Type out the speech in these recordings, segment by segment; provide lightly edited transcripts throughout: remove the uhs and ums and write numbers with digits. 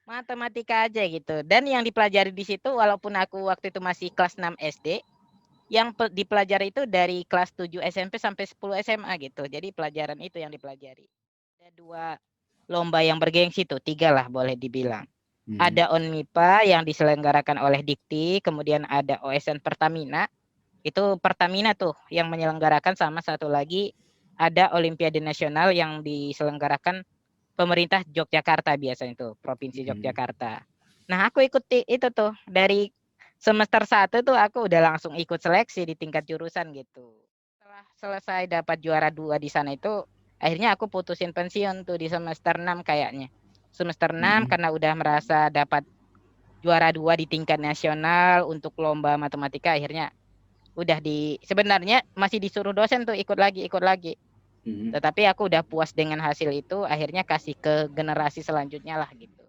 Matematika aja gitu. Dan yang dipelajari di situ walaupun aku waktu itu masih kelas 6 SD, yang dipelajari itu dari kelas 7 SMP sampai 10 SMA gitu. Jadi pelajaran itu yang dipelajari. Ada 2 lomba yang bergengsi tuh, 3 lah boleh dibilang. Hmm. Ada ONMIPA yang diselenggarakan oleh Dikti, kemudian ada OSN Pertamina. Itu Pertamina tuh yang menyelenggarakan, sama satu lagi ada Olimpiade Nasional yang diselenggarakan pemerintah Yogyakarta biasanya tuh, Provinsi Hmm. Yogyakarta. Nah, aku ikuti itu tuh dari semester 1 tuh aku udah langsung ikut seleksi di tingkat jurusan gitu. Setelah selesai dapat juara 2 di sana itu, akhirnya aku putusin pensiun tuh di semester 6 kayaknya. Semester 6 Hmm. karena udah merasa dapat juara 2 di tingkat nasional untuk lomba matematika, akhirnya udah sebenarnya masih disuruh dosen tuh ikut lagi, ikut lagi. Hmm. Tetapi aku udah puas dengan hasil itu, akhirnya kasih ke generasi selanjutnya lah gitu.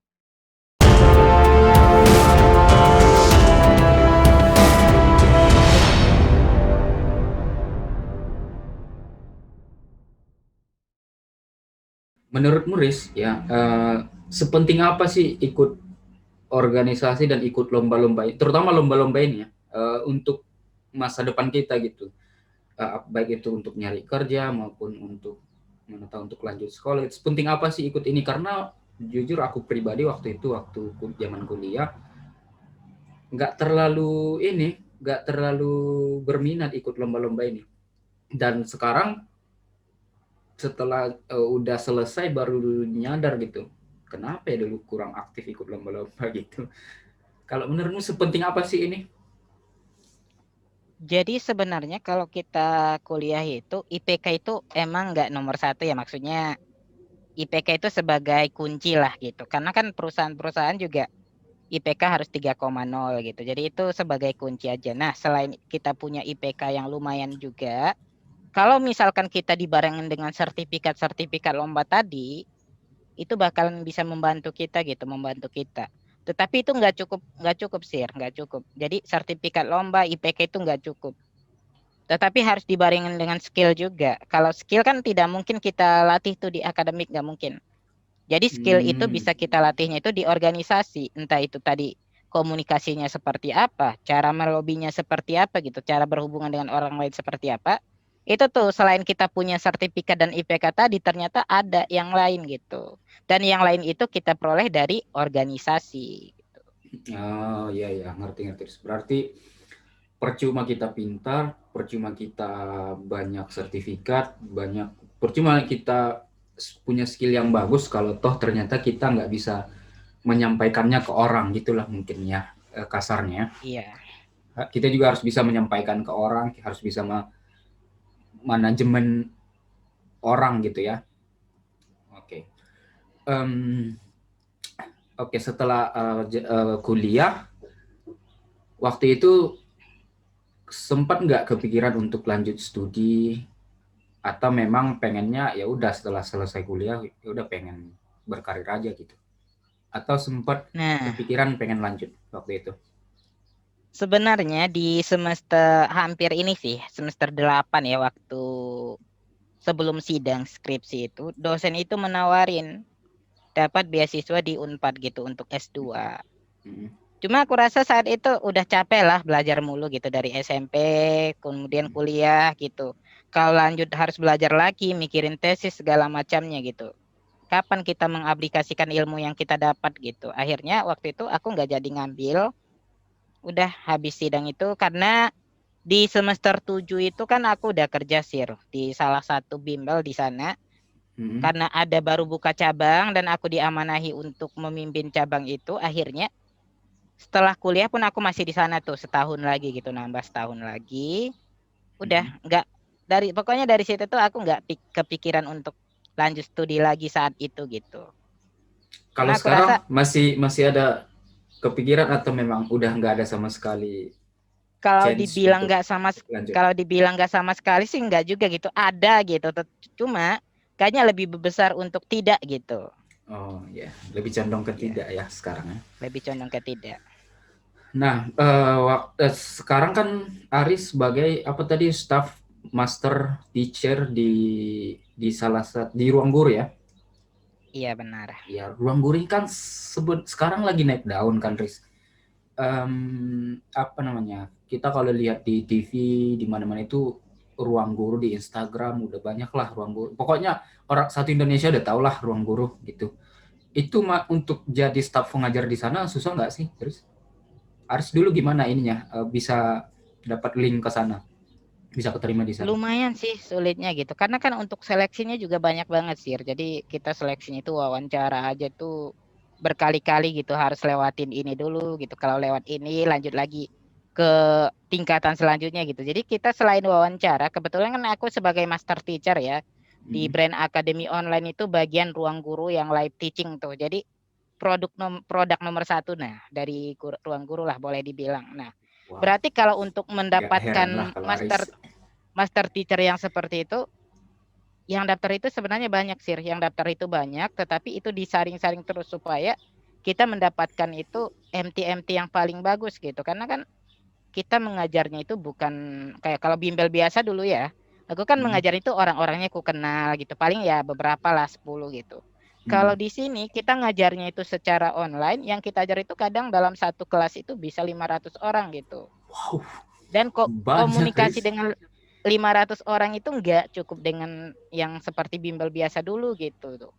Menurutmu Riz, ya sepenting apa sih ikut organisasi dan ikut lomba-lomba, terutama lomba-lomba ini ya, untuk masa depan kita gitu, baik itu untuk nyari kerja maupun untuk mana tahu untuk lanjut sekolah. Sepenting apa sih ikut ini? Karena jujur aku pribadi waktu itu, waktu zaman kuliah, nggak terlalu berminat ikut lomba-lomba ini. Dan sekarang setelah udah selesai baru nyadar gitu, kenapa ya dulu kurang aktif ikut lomba-lomba gitu. Kalau menurutmu sepenting apa sih ini? Jadi sebenarnya kalau kita kuliah itu IPK itu emang nggak nomor satu ya, maksudnya IPK itu sebagai kunci lah gitu. Karena kan perusahaan-perusahaan juga IPK harus 3,0 gitu. Jadi itu sebagai kunci aja. Nah, selain kita punya IPK yang lumayan juga, kalau misalkan kita dibarengin dengan sertifikat-sertifikat lomba tadi, itu bakalan bisa membantu kita gitu, membantu kita. Tetapi itu nggak cukup sih, nggak cukup. Jadi sertifikat lomba IPK itu nggak cukup. Tetapi harus dibarengin dengan skill juga. Kalau skill kan tidak mungkin kita latih tuh di akademik, nggak mungkin. Jadi skill itu Hmm. bisa kita latihnya itu di organisasi, entah itu tadi komunikasinya seperti apa, cara melobinya seperti apa gitu, cara berhubungan dengan orang lain seperti apa. Itu tuh selain kita punya sertifikat dan IPK tadi, ternyata ada yang lain gitu. Dan yang lain itu kita peroleh dari organisasi. Oh iya ya, ngerti ngerti. Berarti percuma kita pintar, percuma kita banyak sertifikat, percuma kita punya skill yang bagus kalau toh ternyata kita nggak bisa menyampaikannya ke orang, gitulah mungkin ya, kasarnya. Iya. Kita juga harus bisa menyampaikan ke orang, harus bisa manajemen orang gitu ya. Oke. Em, oke, setelah kuliah, waktu itu sempat nggak kepikiran untuk lanjut studi, atau memang pengennya ya udah setelah selesai kuliah ya udah pengen berkarir aja gitu, atau sempat Nah, kepikiran pengen lanjut waktu itu? sebenarnya di semester hampir ini sih, semester 8 ya, waktu sebelum sidang skripsi itu, dosen itu menawarin dapat beasiswa di Unpad gitu untuk S2. Hmm. Cuma aku rasa saat itu udah capek lah belajar mulu gitu dari SMP, kemudian kuliah gitu. Kalau lanjut harus belajar lagi, mikirin tesis segala macamnya gitu. Kapan kita mengaplikasikan ilmu yang kita dapat gitu. Akhirnya waktu itu aku nggak jadi ngambil, udah habis sidang itu karena di semester 7 itu kan aku udah kerja sir di salah satu bimbel di sana. Hmm. Karena ada baru buka cabang dan aku diamanahi untuk memimpin cabang itu, akhirnya setelah kuliah pun aku masih di sana tuh setahun lagi gitu, nambah setahun lagi. Udah Hmm. nggak, pokoknya dari situ tuh aku nggak kepikiran untuk lanjut studi lagi saat itu gitu. Kalau Karena aku rasa sekarang masih masih ada kepikiran atau memang udah nggak ada sama sekali kalau chance dibilang untuk nggak sama lanjut? kalau dibilang nggak sama sekali sih nggak juga gitu. Ada gitu. Cuma kayaknya lebih besar untuk tidak gitu. Oh ya, lebih condong ke Ya, tidak ya sekarang ya. lebih condong ke tidak. Nah, sekarang kan Aris sebagai apa tadi, staff master teacher di salah satu di ruang guru ya. Iya benar. Ya, ruang guru ini kan sekarang lagi naik daun kan, Riz. Apa namanya? Kita kalau lihat di TV di mana-mana itu ruang guru, di Instagram udah banyak lah ruang guru. Pokoknya orang satu Indonesia udah tau lah ruang guru gitu. Itu untuk jadi staf pengajar di sana susah nggak sih, Riz? Aris dulu gimana ininya bisa dapat link ke sana, bisa keterima di sana? Lumayan sih sulitnya gitu. Karena kan untuk seleksinya juga banyak banget sih. Jadi kita seleksinya itu wawancara aja tuh berkali-kali gitu harus lewatin ini dulu gitu. Kalau lewat ini lanjut lagi ke tingkatan selanjutnya gitu. Jadi kita selain wawancara, kebetulan kan aku sebagai master teacher ya di Hmm. Brand Academy Online itu bagian ruang guru yang live teaching tuh. Jadi produk nomor satu nah dari ruang guru lah boleh dibilang. Nah, Wow, berarti kalau untuk nggak heran lah mendapatkan kalau Aris. master teacher yang seperti itu, yang daftar itu sebenarnya banyak sih, yang daftar itu banyak, tetapi itu disaring-saring terus supaya kita mendapatkan itu MT-MT yang paling bagus gitu. Karena kan kita mengajarnya itu bukan kayak kalau bimbel biasa dulu ya. Aku kan Hmm. mengajar itu orang-orangnya ku kenal gitu. Paling ya beberapa lah 10 gitu. Kalau Hmm. di sini kita ngajarnya itu secara online, yang kita ajar itu kadang dalam satu kelas itu bisa 500 orang gitu. Wow, Dan kok banyak komunikasi Riz. dengan 500 orang itu nggak cukup dengan yang seperti bimbel biasa dulu gitu tuh.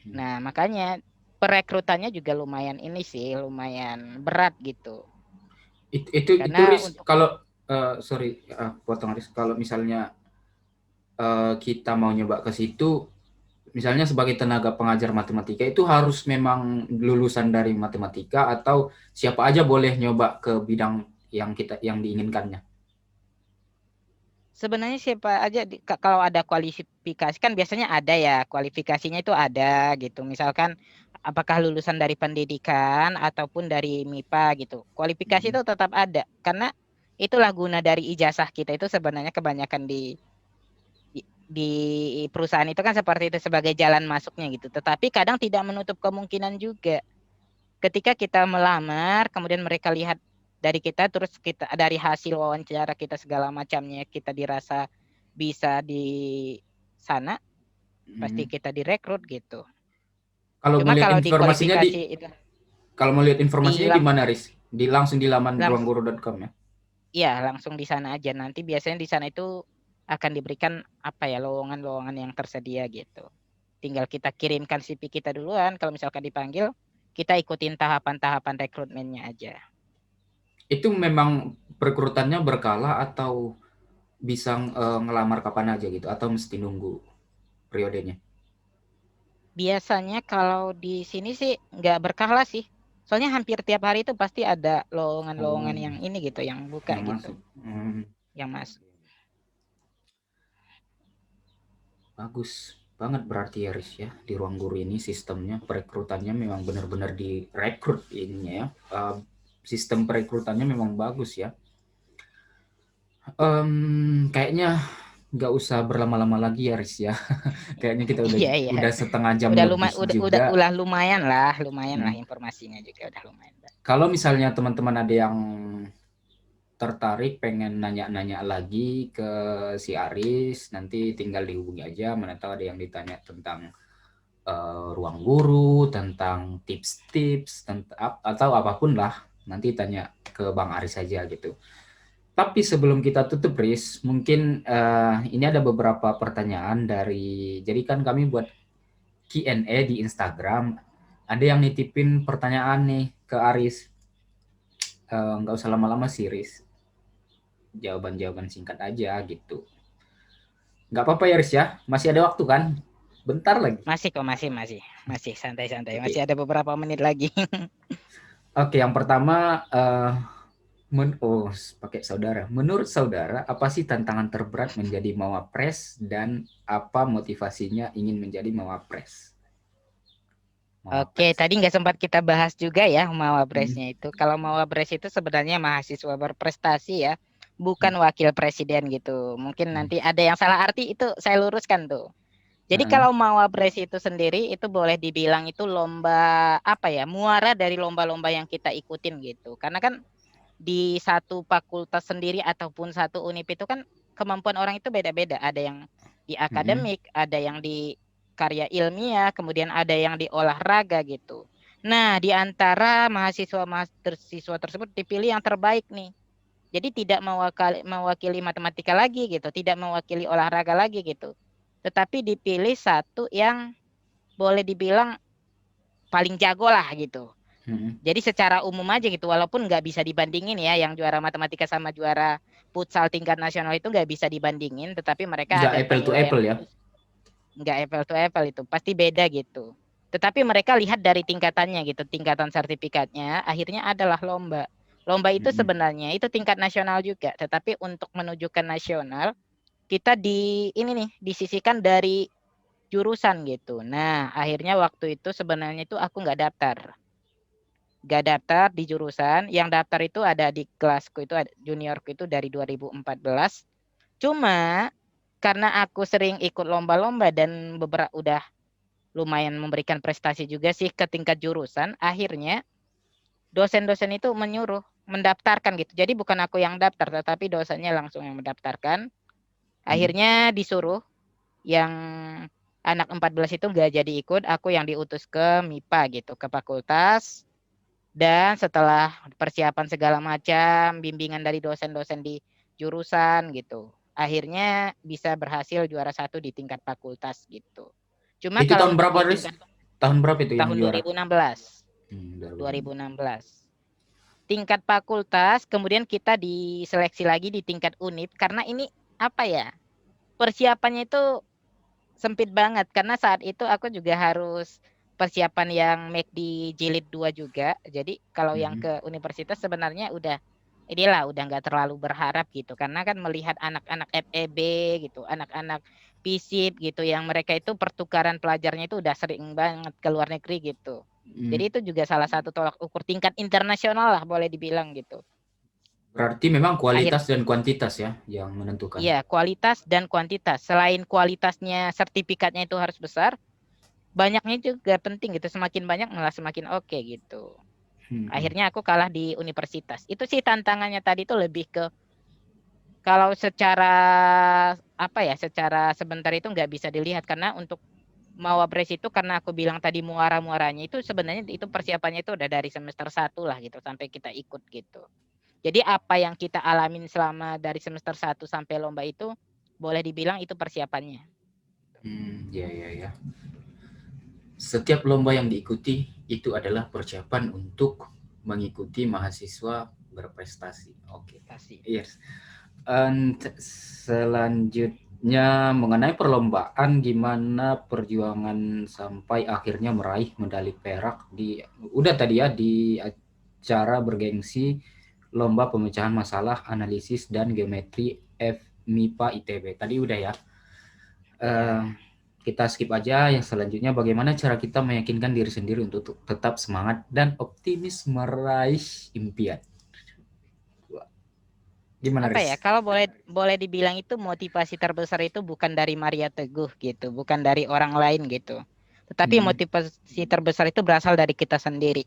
Hmm. Nah, makanya perekrutannya juga lumayan ini sih, lumayan berat gitu. Itu Karena Riz, untuk kalau sorry potong Riz, kalau misalnya kita mau nyoba ke situ, misalnya sebagai tenaga pengajar matematika itu harus memang lulusan dari matematika atau siapa aja boleh nyoba ke bidang yang diinginkannya. sebenarnya siapa aja kalau ada kualifikasi kan biasanya ada ya, kualifikasinya itu ada gitu. Misalkan apakah lulusan dari pendidikan ataupun dari MIPA gitu. Kualifikasi Hmm. itu tetap ada karena itulah guna dari ijazah kita itu sebenarnya kebanyakan di perusahaan itu kan seperti itu sebagai jalan masuknya gitu. Tetapi kadang tidak menutup kemungkinan juga ketika kita melamar, kemudian mereka lihat dari kita, terus kita dari hasil wawancara kita segala macamnya kita dirasa bisa di sana, pasti Hmm. kita direkrut gitu. Kalau mau Cuma lihat kalau di informasinya kualifikasi itu kalau mau lihat di informasinya di mana, Riz? Langsung di laman langs ruangguru.com ya. ya langsung di sana aja. Nanti biasanya di sana itu akan diberikan apa ya lowongan-lowongan yang tersedia gitu. Tinggal kita kirimkan CV kita duluan. Kalau misalkan dipanggil, kita ikutin tahapan-tahapan rekrutmennya aja. Itu memang perekrutannya berkala atau bisa ngelamar kapan aja gitu atau mesti nunggu periodenya? Biasanya kalau di sini sih nggak berkala sih. Soalnya hampir tiap hari itu pasti ada lowongan-lowongan Oh, yang ini gitu, yang buka yang gitu, masuk. Hmm. yang masuk. Bagus banget berarti ya, Riz ya, di ruang guru ini sistemnya perekrutannya memang benar-benar direkrut ininya ya. Sistem perekrutannya memang bagus ya. Kayaknya nggak usah berlama-lama lagi ya, Riz ya. Kayaknya kita udah Iya iya. udah setengah jam lebih juga. Udah lumayan lah Hmm. informasinya juga udah lumayan. Kalau misalnya teman-teman ada yang tertarik pengen nanya-nanya lagi ke si Aris, nanti tinggal dihubungi aja. Mana tahu ada yang ditanya tentang ruang guru, tentang tips-tips, atau apapun lah. Nanti tanya ke Bang Aris saja gitu. Tapi sebelum kita tutup, Riz, mungkin ini ada beberapa pertanyaan jadi kan kami buat Q&A di Instagram. Ada yang nitipin pertanyaan nih ke Aris. Nggak usah lama-lama sih, Riz. Jawaban-jawaban singkat aja gitu. Nggak apa-apa ya, Riz ya. Masih ada waktu kan? Bentar lagi. Masih kok masih santai-santai. Masih Oke. ada beberapa menit lagi. Oke, yang pertama oh, pakai saudara. Menurut saudara, apa sih tantangan terberat menjadi mawapres dan apa motivasinya ingin menjadi mawapres? Oke, Mawapres. tadi nggak sempat kita bahas juga ya Hmm. Mawapresnya itu. Kalau Mawapres itu sebenarnya mahasiswa berprestasi ya, bukan Hmm. wakil presiden gitu. Mungkin Hmm. nanti ada yang salah arti itu saya luruskan tuh. Jadi Heeh. kalau Mawapres itu sendiri itu boleh dibilang itu lomba apa ya, muara dari lomba-lomba yang kita ikutin gitu. Karena kan di satu fakultas sendiri ataupun satu univ itu kan kemampuan orang itu beda-beda. Ada yang di Hmm. akademik, ada yang di karya ilmiah, kemudian ada yang di olahraga gitu. Nah, di antara mahasiswa tersebut dipilih yang terbaik nih. Jadi tidak mewakili matematika lagi gitu, tidak mewakili olahraga lagi gitu. Tetapi dipilih satu yang boleh dibilang paling jago lah gitu. Hmm. Jadi secara umum aja gitu, walaupun nggak bisa dibandingin ya, yang juara matematika sama juara futsal tingkat nasional itu nggak bisa dibandingin, tetapi mereka Nggak ada apple to penilaian apple ya. khusus, nggak apple to apple itu, pasti beda gitu. Tetapi mereka lihat dari tingkatannya gitu, tingkatan sertifikatnya, akhirnya adalah lomba. Lomba itu Hmm. sebenarnya itu tingkat nasional juga, tetapi untuk menuju ke nasional, kita ini nih, disisihkan dari jurusan gitu. Nah, akhirnya waktu itu sebenarnya itu aku nggak daftar. Nggak daftar di jurusan, yang daftar itu ada di kelasku itu, juniorku itu dari 2014. Cuma karena aku sering ikut lomba-lomba dan beberapa udah lumayan memberikan prestasi juga sih ke tingkat jurusan, akhirnya dosen-dosen itu menyuruh mendaftarkan gitu. Jadi bukan aku yang daftar, tetapi dosennya langsung yang mendaftarkan. Hmm. Akhirnya disuruh yang anak 14 itu nggak jadi ikut, aku yang diutus ke MIPA gitu, ke fakultas. Dan setelah persiapan segala macam, bimbingan dari dosen-dosen di jurusan gitu, akhirnya bisa berhasil juara satu di tingkat fakultas gitu. Cuma Itu kalau tahun untuk berapa, di Riz? tingkat Tahun berapa itu yang tahun juara? 2016, Hmm, 2006. 2016. Tingkat fakultas, kemudian kita diseleksi lagi di tingkat univ karena ini apa ya? Persiapannya itu sempit banget karena saat itu aku juga harus persiapan yang make di jilid 2 juga. Jadi kalau yang Hmm. ke universitas sebenarnya inilah udah nggak terlalu berharap gitu karena kan melihat anak-anak FEB gitu, anak-anak FISIP gitu yang mereka itu pertukaran pelajarnya itu udah sering banget ke luar negeri gitu. Hmm. Jadi itu juga salah satu tolak ukur tingkat internasional lah boleh dibilang gitu. Berarti memang Akhir kualitas dan kuantitas ya yang menentukan. Iya, kualitas dan kuantitas. Selain kualitasnya sertifikatnya itu harus besar, banyaknya juga penting gitu. Semakin banyak malah semakin oke gitu. Hmm. Hmm. Akhirnya aku kalah di universitas. Itu sih tantangannya tadi tuh lebih ke kalau secara apa ya, secara sebentar itu nggak bisa dilihat karena untuk Mawapres itu karena aku bilang tadi muara-muaranya itu sebenarnya itu persiapannya itu udah dari semester 1 lah gitu sampai kita ikut gitu. Jadi apa yang kita alamin selama dari semester 1 sampai lomba itu boleh dibilang itu persiapannya. Hmm. Ya, ya, ya. Setiap lomba yang diikuti itu adalah persiapan untuk mengikuti mahasiswa berprestasi. Oke. Pasti. Yes. And selanjutnya mengenai perlombaan, gimana perjuangan sampai akhirnya meraih medali perak di udah tadi ya di acara bergengsi lomba pemecahan masalah analisis dan geometri FMIPA ITB. Tadi udah ya. Eh, Ya. kita skip aja yang selanjutnya, bagaimana cara kita meyakinkan diri sendiri untuk tetap semangat dan optimis meraih impian. Gimana, Apa ya? Riz? Kalau boleh boleh dibilang itu motivasi terbesar itu bukan dari Maria Teguh gitu, bukan dari orang lain gitu. Tetapi Mm-mm. motivasi terbesar itu berasal dari kita sendiri.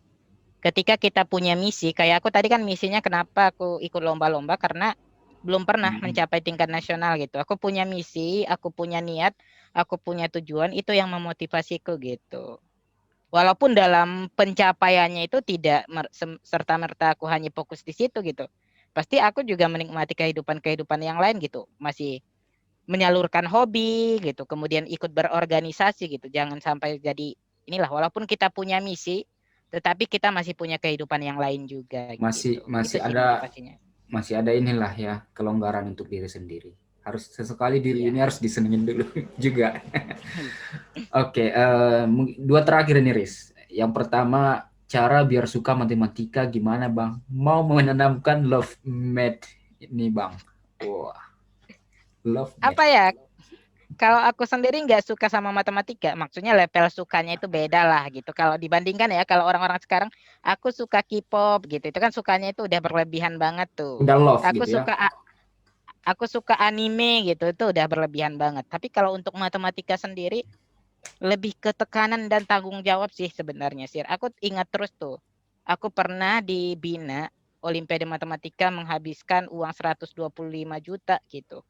Ketika kita punya misi, kayak aku tadi kan misinya kenapa aku ikut lomba-lomba karena belum pernah Mm-mm. mencapai tingkat nasional gitu. Aku punya misi, aku punya niat, aku punya tujuan, itu yang memotivasiku gitu. Walaupun dalam pencapaiannya itu tidak serta-merta aku hanya fokus di situ gitu. Pasti aku juga menikmati kehidupan-kehidupan yang lain gitu. Masih menyalurkan hobi gitu, kemudian ikut berorganisasi gitu. Jangan sampai jadi inilah walaupun kita punya misi, tetapi kita masih punya kehidupan yang lain juga masih gitu. Itu masih sih ada motivasinya. masih ada inilah ya, kelonggaran untuk diri sendiri. Harus sesekali diri ini Iya. harus disenengin dulu juga. Oke, dua terakhir nih, Riz. Yang pertama, cara biar suka matematika gimana, Bang? Mau menanamkan love math ini, Bang. Wah, love math. Apa ya? Kalau aku sendiri nggak suka sama matematika, maksudnya level sukanya itu beda lah gitu. Kalau dibandingkan ya, kalau orang-orang sekarang, aku suka K-pop gitu, itu kan sukanya itu udah berlebihan banget tuh. Udah love Aku gitu ya. suka aku suka anime gitu, itu udah berlebihan banget. Tapi kalau untuk matematika sendiri, lebih ke tekanan dan tanggung jawab sih sebenarnya sih. Aku ingat terus tuh, aku pernah dibina Olimpiade Matematika menghabiskan uang 125 juta gitu.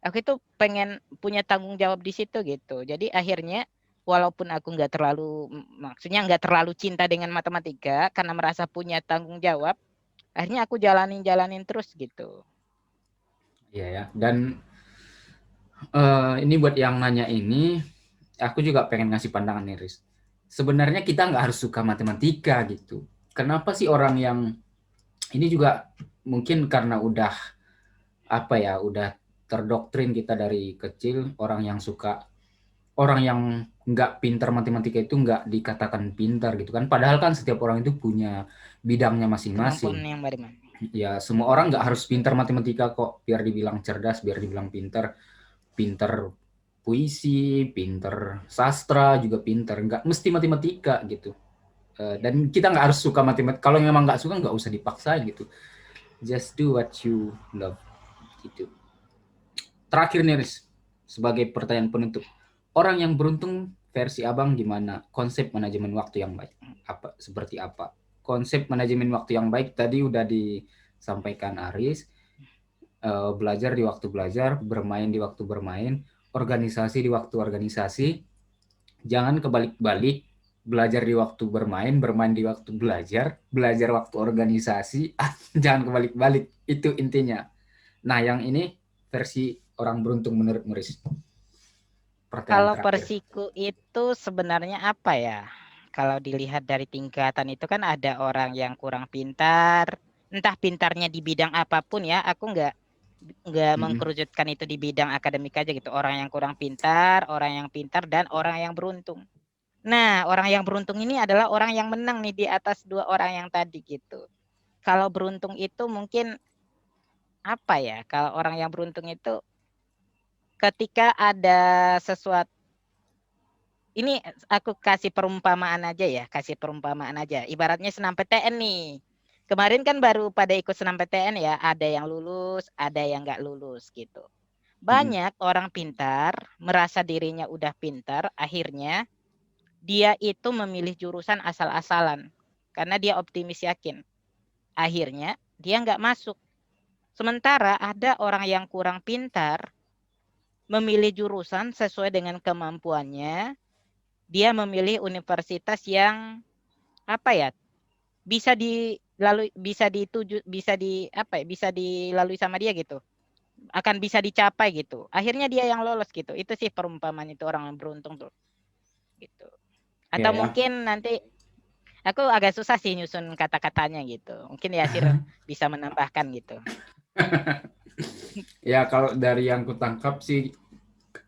Aku itu pengen punya tanggung jawab di situ gitu. Jadi akhirnya walaupun aku nggak terlalu, maksudnya nggak terlalu cinta dengan matematika karena merasa punya tanggung jawab, akhirnya aku jalanin terus gitu. Iya ya. Dan ini buat yang nanya ini, aku juga pengen ngasih pandangan nih, Riz. Sebenarnya kita nggak harus suka matematika gitu. Kenapa sih orang yang ini juga mungkin karena udah apa ya, udah terdoktrin kita dari kecil orang yang nggak pintar matematika itu nggak dikatakan pintar gitu kan. Padahal kan setiap orang itu punya bidangnya Kemampuan masing-masing. yang bagaimana? Ya semua orang nggak harus pintar matematika kok biar dibilang cerdas, biar dibilang pintar. Pintar puisi, pintar sastra juga pintar. Nggak mesti matematika gitu. Dan kita nggak harus suka matematika. Kalau memang nggak suka nggak usah dipaksain gitu. Just do what you love gitu. Terakhir nih Riz, sebagai pertanyaan penutup. Orang yang beruntung versi Abang gimana? Konsep manajemen waktu yang baik. Seperti apa? Konsep manajemen waktu yang baik tadi udah disampaikan Aris. Belajar di waktu belajar, bermain di waktu bermain, organisasi di waktu organisasi. Jangan kebalik-balik, belajar di waktu bermain, bermain di waktu belajar waktu organisasi. Jangan kebalik-balik, itu intinya. Nah, yang ini versi orang beruntung menurut Muris. Pertanyaan Kalau terakhir. persiku itu sebenarnya apa ya? Kalau dilihat dari tingkatan itu kan ada orang yang kurang pintar, entah pintarnya di bidang apapun ya. Aku nggak Mm-mm. mengkerucutkan itu di bidang akademik aja gitu. Orang yang kurang pintar, orang yang pintar, dan orang yang beruntung. Nah, orang yang beruntung ini adalah orang yang menang nih di atas dua orang yang tadi gitu. Kalau beruntung itu mungkin apa ya? Kalau orang yang beruntung itu ketika ada sesuatu, ini aku kasih perumpamaan aja ya, kasih perumpamaan aja. Ibaratnya senam PTN nih. Kemarin kan baru pada ikut senam PTN ya, ada yang lulus, ada yang nggak lulus gitu. Mm-mm. Banyak orang pintar merasa dirinya udah pintar, akhirnya dia itu memilih jurusan asal-asalan karena dia optimis yakin. Akhirnya dia nggak masuk. Sementara ada orang yang kurang pintar memilih jurusan sesuai dengan kemampuannya, dia memilih universitas yang apa ya, bisa dilalui, bisa dituju, bisa di apa ya, bisa dilalui sama dia gitu, akan bisa dicapai gitu, akhirnya dia yang lolos gitu. Itu sih perumpamaan itu orang yang beruntung tuh gitu. Ya Atau ya. mungkin nanti aku agak susah sih nyusun kata-katanya gitu, mungkin Yasir bisa menambahkan gitu. Ya kalau dari yang kutangkap sih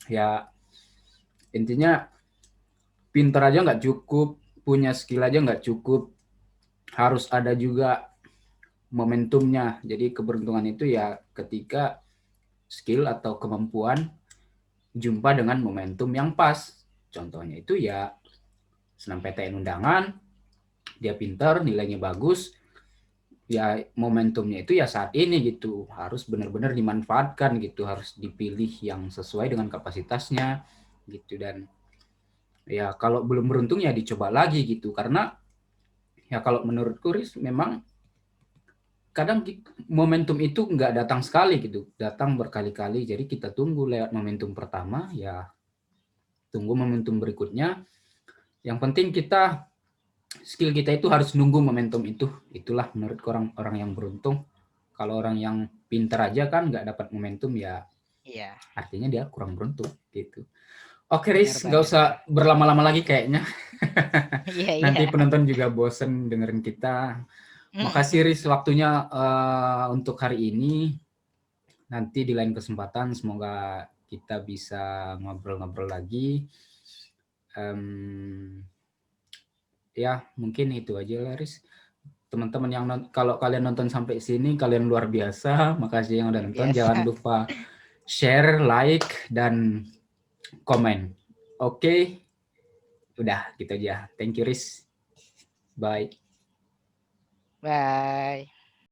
ya intinya pintar aja nggak cukup, punya skill aja nggak cukup, harus ada juga momentumnya. Jadi keberuntungan itu ya ketika skill atau kemampuan jumpa dengan momentum yang pas. Contohnya itu ya senam PTN undangan, dia pintar, nilainya bagus, ya momentumnya itu ya saat ini gitu. Harus benar-benar dimanfaatkan gitu, harus dipilih yang sesuai dengan kapasitasnya gitu. Dan ya kalau belum beruntung ya dicoba lagi gitu. Karena ya kalau menurutku Riz memang kadang momentum itu nggak datang sekali gitu, datang berkali-kali. Jadi kita tunggu lewat momentum pertama, ya tunggu momentum berikutnya. Yang penting kita skill kita itu harus nunggu momentum itu. Itulah menurut orang-orang yang beruntung. Kalau orang yang pintar aja kan nggak dapat momentum ya Iya, artinya dia kurang beruntung gitu. Oke benar Riz, nggak banget usah tuh. berlama-lama lagi kayaknya. Iya, iya. Nanti penonton juga bosen dengerin kita. Makasih Riz waktunya untuk hari ini. Nanti di lain kesempatan semoga kita bisa ngobrol-ngobrol lagi. Um, ya mungkin itu aja lah Riz. Teman-teman yang kalau kalian nonton sampai sini kalian luar biasa. Makasih yang udah Luar nonton. Jangan biasa. lupa share, like, dan komen. Oke, udah gitu aja. Thank you Riz. Bye. Bye.